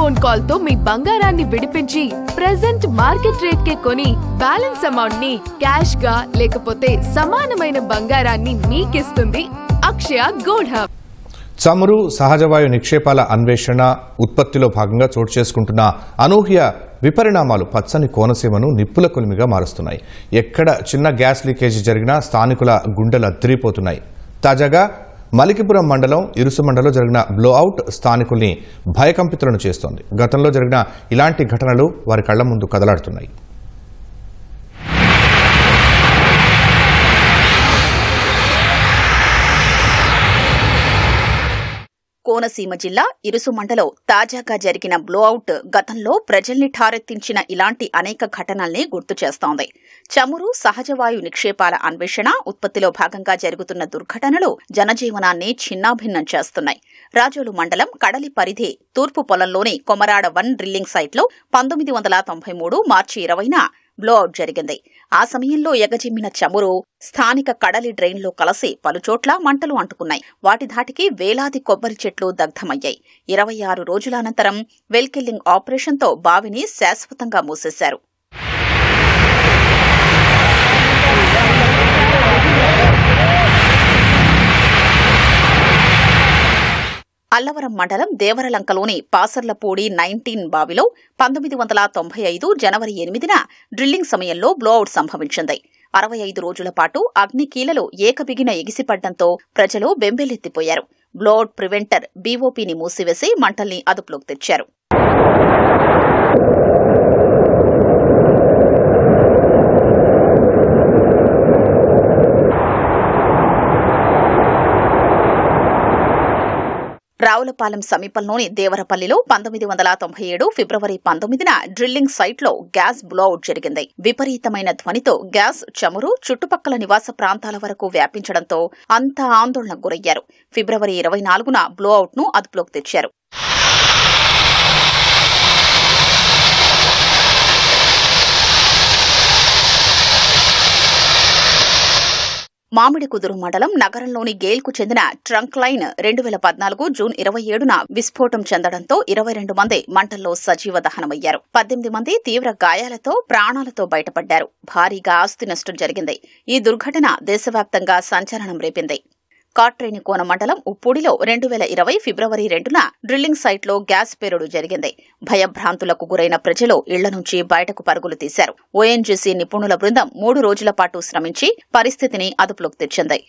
Phone call తో మీ బంగారాన్ని విడిపించి ప్రెజెంట్ మార్కెట్ రేట్ కే కొని బ్యాలెన్స్ అమౌంట్ ని క్యాష్ గా లేకపోతే సమానమైన బంగారాన్ని మీకిస్తుంది అక్షయ గోల్డ్ హబ్. చమురు సహజవాయు నిక్షేపాల అన్వేషణ ఉత్పత్తిలో భాగంగా చోటు చేసుకుంటున్న అనూహ్య విపరిణామాలు పచ్చని కోనసీమను నిప్పుల కొలిమిగా మారుస్తున్నాయి. ఎక్కడ చిన్న గ్యాస్ లీకేజీ జరిగినా స్థానికుల గుండెలు అద్దిరిపోతున్నాయి. తాజాగా మలికిపురం మండలం ఇరుసుమండలో జరిగిన బ్లోఅవుట్ స్థానికుల్ని భయకంపితులను చేస్తోంది. గతంలో జరిగిన ఇలాంటి ఘటనలు వారి కళ్ల ముందు కదలాడుతున్నాయి. కోనసీమ జిల్లా ఇరుసుమండలో తాజాగా జరిగిన బ్లోఅవుట్ గతంలో ప్రజల్ని ఠారెత్తించిన ఇలాంటి అనేక ఘటనల్ని గుర్తు చేస్తోంది. చమురు సహజవాయు నిక్షేపాల అన్వేషణ ఉత్పత్తిలో భాగంగా జరుగుతున్న దుర్ఘటనలు జనజీవనాన్ని చిన్నాభిన్నం చేస్తున్నాయి. రాజోలు మండలం కడలి పరిధి తూర్పు పొలంలోని కొమరాడ 1 డ్రిల్లింగ్ సైట్లో 1993 మార్చి 20న బ్లోఅవుట్ జరిగింది. ఆ సమయంలో ఎగజిమ్మిన చమురు స్థానిక కడలి డ్రైన్లో కలిసి పలుచోట్ల మంటలు అంటుకున్నాయి. వాటి ధాటికి వేలాది కొబ్బరి చెట్లు దగ్ధమయ్యాయి. 26 రోజుల అనంతరం వెల్కిల్లింగ్ ఆపరేషన్తో బావిని శాశ్వతంగా మూసేశారు. అల్లవరం మండలం దేవరలంకలోని పాసర్లపూడి 19 బావిలో 1995 జనవరి 8న డ్రిల్లింగ్ సమయంలో బ్లోఅవుట్ సంభవించింది. 65 రోజుల పాటు అగ్నికీలలు ఏకబిగిన ఎగిసిపడ్డంతో ప్రజలు బెంబేలెత్తిపోయారు. బ్లోఅవుట్ ప్రివెంటర్ బీఓపీని మూసివేసి మంటల్ని అదుపులోకి తెచ్చారు. రావులపాలెం సమీపంలోని దేవరపల్లిలో 1997 ఫిబ్రవరి 19న డ్రిల్లింగ్ సైట్లో గ్యాస్ బ్లోఅవుట్ జరిగింది. విపరీతమైన ధ్వనితో గ్యాస్ చమురు చుట్టుపక్కల నివాస ప్రాంతాల వరకు వ్యాపించడంతో అంతా ఆందోళనకు గురయ్యారు. ఫిబ్రవరి 24న బ్లోఅవుట్ను అదుపులోకి తెచ్చారు. మామిడికుదురు మండలం నగరంలోని గేల్కు చెందిన ట్రంక్ లైన్ 2014 జూన్ 27న విస్ఫోటం చెందడంతో 22 మంది మంటల్లో సజీవ దహనమయ్యారు. 18 మంది తీవ్ర గాయాలతో ప్రాణాలతో బయటపడ్డారు. భారీగా ఆస్తి నష్టం జరిగింది. ఈ దుర్ఘటన దేశవ్యాప్తంగా సంచలనం రేపింది. కాట్రేనికోన మండలం ఉప్పూడిలో 2020 ఫిబ్రవరి 2న డ్రిల్లింగ్ సైట్లో గ్యాస్ పేలుడు జరిగింది. భయభ్రాంతులకు గురైన ప్రజలు ఇళ్ల నుంచి బయటకు పరుగులు తీశారు. ఓఎన్జీసీ నిపుణుల బృందం 3 రోజుల పాటు శ్రమించి పరిస్థితిని అదుపులోకి తెచ్చింది.